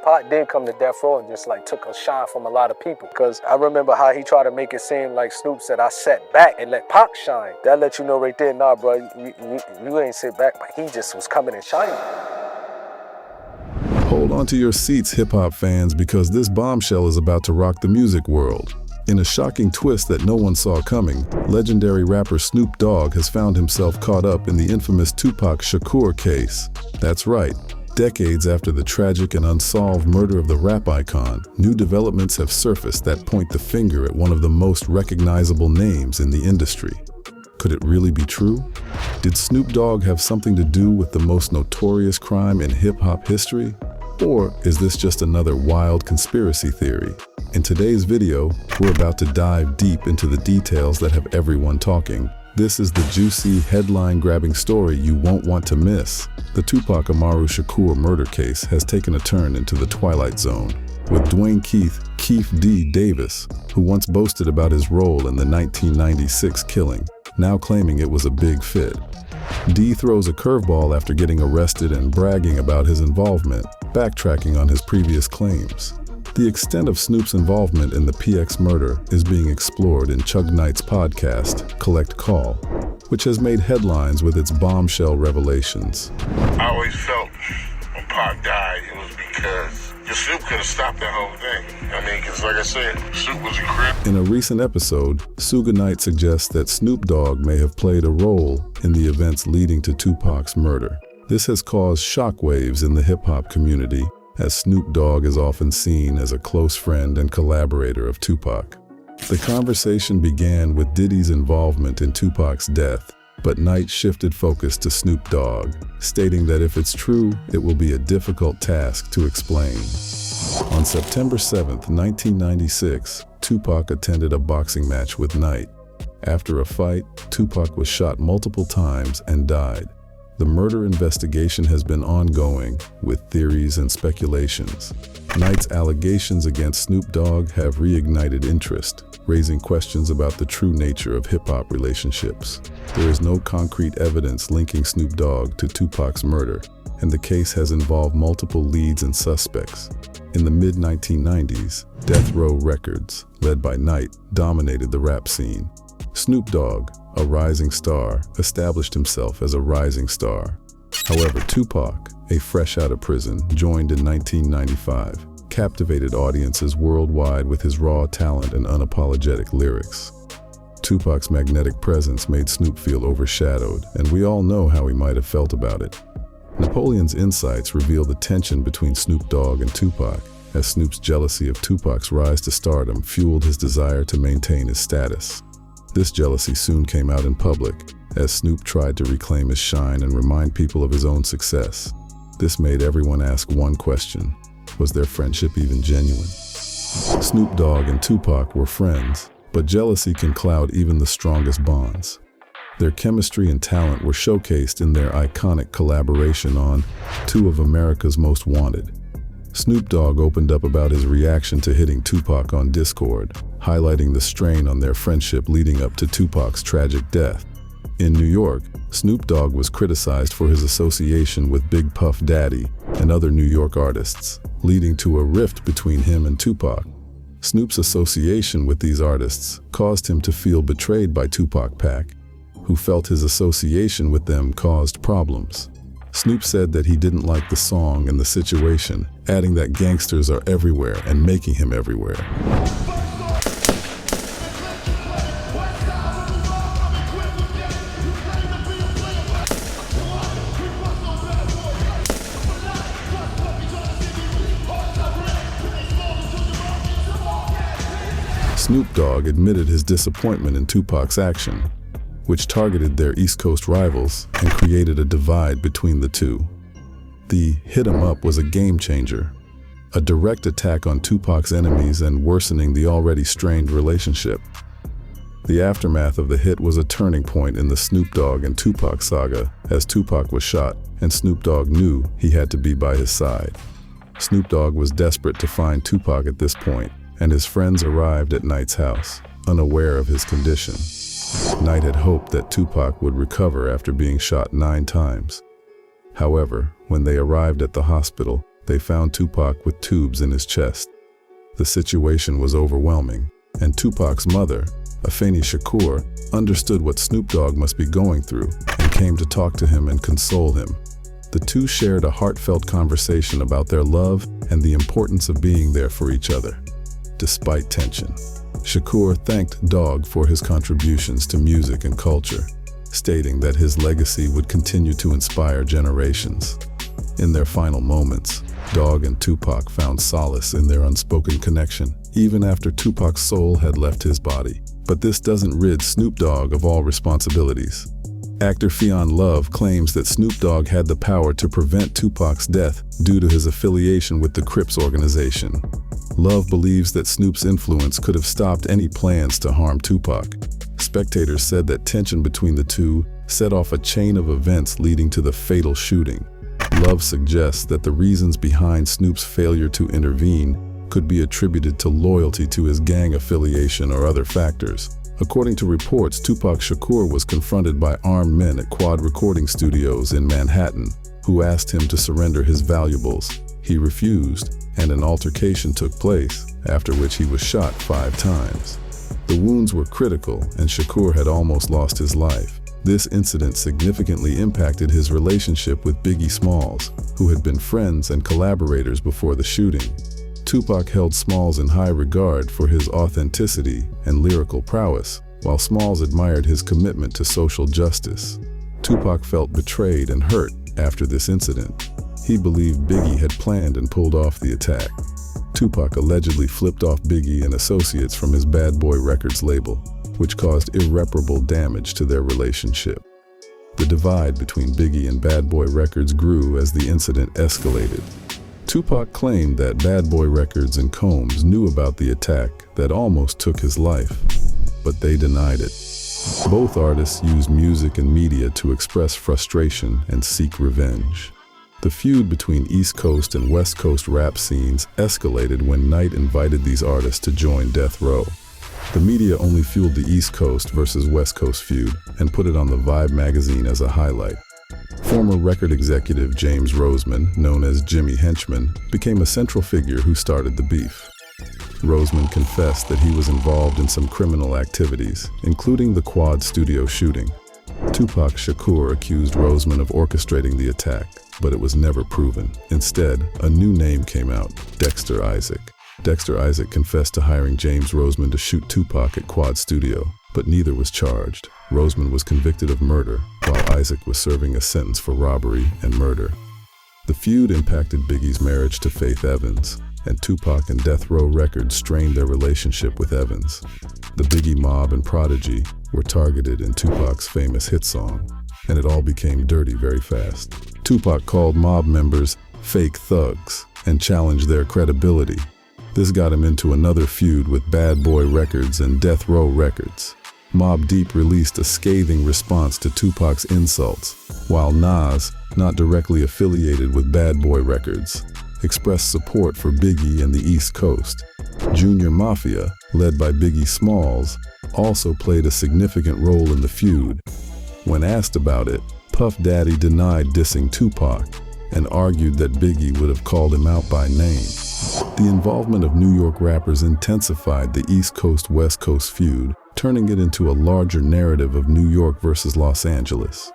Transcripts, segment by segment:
Pac did come to death row and just like took a shine from a lot of people. Because I remember how he tried to make it seem like Snoop said, I sat back and let Pac shine. That let you know right there, nah, bro, you ain't sit back, but he just was coming and shining. Hold on to your seats, hip-hop fans, because this bombshell is about to rock the music world. In a shocking twist that no one saw coming, legendary rapper Snoop Dogg has found himself caught up in the infamous Tupac Shakur case. That's right. Decades after the tragic and unsolved murder of the rap icon, new developments have surfaced that point the finger at one of the most recognizable names in the industry. Could it really be true? Did Snoop Dogg have something to do with the most notorious crime in hip-hop history? Or is this just another wild conspiracy theory? In today's video, we're about to dive deep into the details that have everyone talking. This is the juicy, headline-grabbing story you won't want to miss. The Tupac Amaru Shakur murder case has taken a turn into the Twilight Zone, with Dwayne Keefe D Davis, who once boasted about his role in the 1996 killing, now claiming it was a big fit. D throws a curveball after getting arrested and bragging about his involvement, backtracking on his previous claims. The extent of Snoop's involvement in the PX murder is being explored in Suge Knight's podcast, Collect Call, which has made headlines with its bombshell revelations. I always felt when Pac died, it was because Snoop could have stopped that whole thing. I mean, because like I said, Snoop was a crip. In a recent episode, Suge Knight suggests that Snoop Dogg may have played a role in the events leading to Tupac's murder. This has caused shockwaves in the hip-hop community, as Snoop Dogg is often seen as a close friend and collaborator of Tupac. The conversation began with Diddy's involvement in Tupac's death, but Knight shifted focus to Snoop Dogg, stating that if it's true, it will be a difficult task to explain. On September 7, 1996, Tupac attended a boxing match with Knight. After a fight, Tupac was shot multiple times and died. The murder investigation has been ongoing, with theories and speculations. Knight's allegations against Snoop Dogg have reignited interest, raising questions about the true nature of hip-hop relationships. There is no concrete evidence linking Snoop Dogg to Tupac's murder, and the case has involved multiple leads and suspects. In the mid-1990s, Death Row Records, led by Knight, dominated the rap scene. Snoop Dogg, a rising star, established himself as a rising star. However, Tupac, a fresh out of prison, joined in 1995, captivated audiences worldwide with his raw talent and unapologetic lyrics. Tupac's magnetic presence made Snoop feel overshadowed, and we all know how he might have felt about it. Napoleon's Insights reveal the tension between Snoop Dogg and Tupac, as Snoop's jealousy of Tupac's rise to stardom fueled his desire to maintain his status. This jealousy soon came out in public, as Snoop tried to reclaim his shine and remind people of his own success. This made everyone ask one question: was their friendship even genuine? Snoop Dogg and Tupac were friends, but jealousy can cloud even the strongest bonds. Their chemistry and talent were showcased in their iconic collaboration on Two of America's Most Wanted. Snoop Dogg opened up about his reaction to hitting Tupac on Discord, highlighting the strain on their friendship leading up to Tupac's tragic death. In New York, Snoop Dogg was criticized for his association with Big Puff Daddy and other New York artists, leading to a rift between him and Tupac. Snoop's association with these artists caused him to feel betrayed by Tupac Pac, who felt his association with them caused problems. Snoop said that he didn't like the song and the situation, adding that gangsters are everywhere and making him everywhere. Snoop Dogg admitted his disappointment in Tupac's action, which targeted their East Coast rivals and created a divide between the two. The "hit 'em up" was a game changer, a direct attack on Tupac's enemies and worsening the already strained relationship. The aftermath of the hit was a turning point in the Snoop Dogg and Tupac saga, as Tupac was shot and Snoop Dogg knew he had to be by his side. Snoop Dogg was desperate to find Tupac at this point, and his friends arrived at Knight's house, unaware of his condition. Knight had hoped that Tupac would recover after being shot 9 times. However, when they arrived at the hospital, they found Tupac with tubes in his chest. The situation was overwhelming, and Tupac's mother, Afeni Shakur, understood what Snoop Dogg must be going through and came to talk to him and console him. The two shared a heartfelt conversation about their love and the importance of being there for each other. Despite tension, Shakur thanked Dogg for his contributions to music and culture, stating that his legacy would continue to inspire generations. In their final moments, Dogg and Tupac found solace in their unspoken connection, even after Tupac's soul had left his body. But this doesn't rid Snoop Dogg of all responsibilities. Actor Fionn Love claims that Snoop Dogg had the power to prevent Tupac's death due to his affiliation with the Crips organization. Love believes that Snoop's influence could have stopped any plans to harm Tupac. Spectators said that tension between the two set off a chain of events leading to the fatal shooting. Love suggests that the reasons behind Snoop's failure to intervene could be attributed to loyalty to his gang affiliation or other factors. According to reports, Tupac Shakur was confronted by armed men at Quad Recording Studios in Manhattan, who asked him to surrender his valuables. He refused, and an altercation took place, after which he was shot 5 times. The wounds were critical, and Shakur had almost lost his life. This incident significantly impacted his relationship with Biggie Smalls, who had been friends and collaborators before the shooting. Tupac held Smalls in high regard for his authenticity and lyrical prowess, while Smalls admired his commitment to social justice. Tupac felt betrayed and hurt after this incident. He believed Biggie had planned and pulled off the attack. Tupac allegedly flipped off Biggie and Associates from his Bad Boy Records label, which caused irreparable damage to their relationship. The divide between Biggie and Bad Boy Records grew as the incident escalated. Tupac claimed that Bad Boy Records and Combs knew about the attack that almost took his life, but they denied it. Both artists used music and media to express frustration and seek revenge. The feud between East Coast and West Coast rap scenes escalated when Knight invited these artists to join Death Row. The media only fueled the East Coast versus West Coast feud and put it on the Vibe magazine as a highlight. Former record executive James Roseman, known as Jimmy Henchman, became a central figure who started the beef. Roseman confessed that he was involved in some criminal activities, including the Quad studio shooting. Tupac Shakur accused Roseman of orchestrating the attack, but it was never proven. Instead, a new name came out, Dexter Isaac. Dexter Isaac confessed to hiring James Roseman to shoot Tupac at Quad Studio, but neither was charged. Roseman was convicted of murder, while Isaac was serving a sentence for robbery and murder. The feud impacted Biggie's marriage to Faith Evans, and Tupac and Death Row Records strained their relationship with Evans. The Biggie mob and Prodigy were targeted in Tupac's famous hit song, and it all became dirty very fast. Tupac called mob members fake thugs and challenged their credibility. This got him into another feud with Bad Boy Records and Death Row Records. Mobb Deep released a scathing response to Tupac's insults, while Nas, not directly affiliated with Bad Boy Records, expressed support for Biggie and the East Coast. Junior Mafia, led by Biggie Smalls, also played a significant role in the feud. When asked about it, Puff Daddy denied dissing Tupac and argued that Biggie would have called him out by name. The involvement of New York rappers intensified the East Coast-West Coast feud, turning it into a larger narrative of New York versus Los Angeles.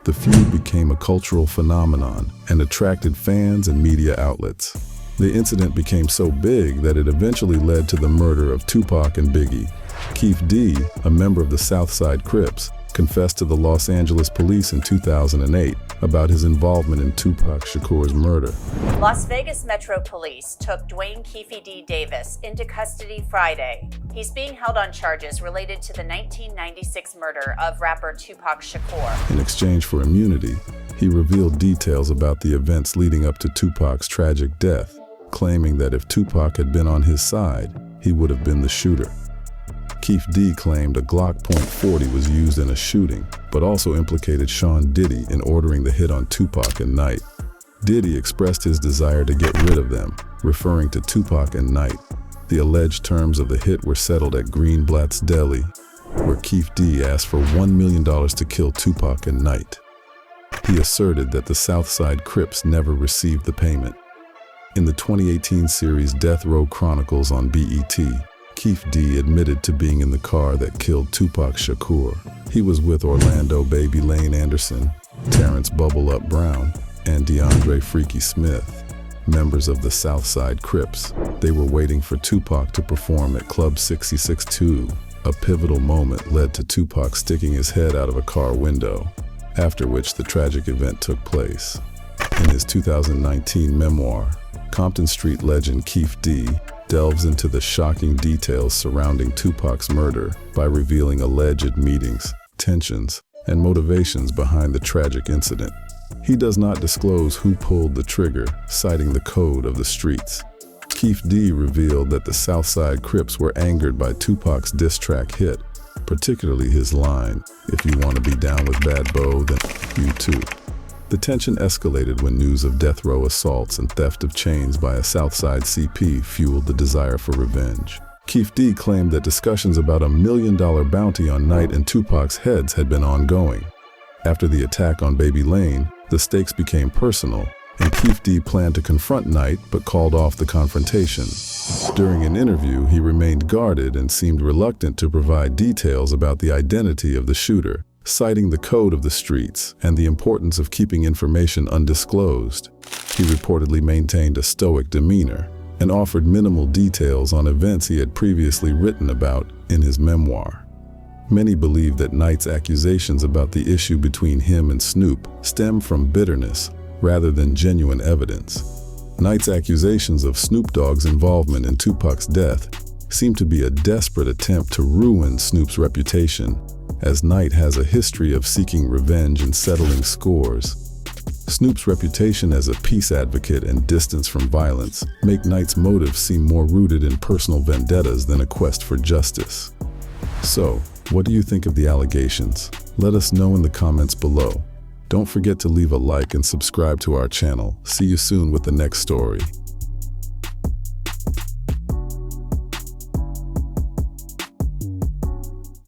The feud became a cultural phenomenon and attracted fans and media outlets. The incident became so big that it eventually led to the murder of Tupac and Biggie. Keefe D, a member of the Southside Crips, confessed to the Los Angeles police in 2008 about his involvement in Tupac Shakur's murder. Las Vegas Metro Police took Dwayne Keefe D. Davis into custody Friday. He's being held on charges related to the 1996 murder of rapper Tupac Shakur. In exchange for immunity, he revealed details about the events leading up to Tupac's tragic death, claiming that if Tupac had been on his side, he would have been the shooter. Keefe D claimed a Glock .40 was used in a shooting, but also implicated Sean Diddy in ordering the hit on Tupac and Knight. Diddy expressed his desire to get rid of them, referring to Tupac and Knight. The alleged terms of the hit were settled at Greenblatt's Deli, where Keefe D asked for $1 million to kill Tupac and Knight. He asserted that the Southside Crips never received the payment. In the 2018 series Death Row Chronicles on BET, Keefe D admitted to being in the car that killed Tupac Shakur. He was with Orlando Baby Lane Anderson, Terrence Bubble Up Brown, and DeAndre Freaky Smith, members of the Southside Crips. They were waiting for Tupac to perform at Club 66-2. A pivotal moment led to Tupac sticking his head out of a car window, after which the tragic event took place. In his 2019 memoir, Compton Street legend Keefe D delves into the shocking details surrounding Tupac's murder by revealing alleged meetings, tensions, and motivations behind the tragic incident. He does not disclose who pulled the trigger, citing the code of the streets. Keefe D revealed that the Southside Crips were angered by Tupac's diss track hit, particularly his line, "If you want to be down with Bad Bo, then you too." The tension escalated when news of death row assaults and theft of chains by a Southside CP fueled the desire for revenge. Keefe D claimed that discussions about $1 million bounty on Knight and Tupac's heads had been ongoing. After the attack on Baby Lane, the stakes became personal, and Keefe D planned to confront Knight but called off the confrontation. During an interview, he remained guarded and seemed reluctant to provide details about the identity of the shooter, citing the code of the streets and the importance of keeping information undisclosed. He reportedly maintained a stoic demeanor and offered minimal details on events he had previously written about in his memoir. Many believe that Knight's accusations about the issue between him and Snoop stem from bitterness rather than genuine evidence. Knight's accusations of Snoop Dogg's involvement in Tupac's death seem to be a desperate attempt to ruin Snoop's reputation, as Knight has a history of seeking revenge and settling scores. Snoop's reputation as a peace advocate and distance from violence make Knight's motives seem more rooted in personal vendettas than a quest for justice. So, what do you think of the allegations? Let us know in the comments below. Don't forget to leave a like and subscribe to our channel. See you soon with the next story.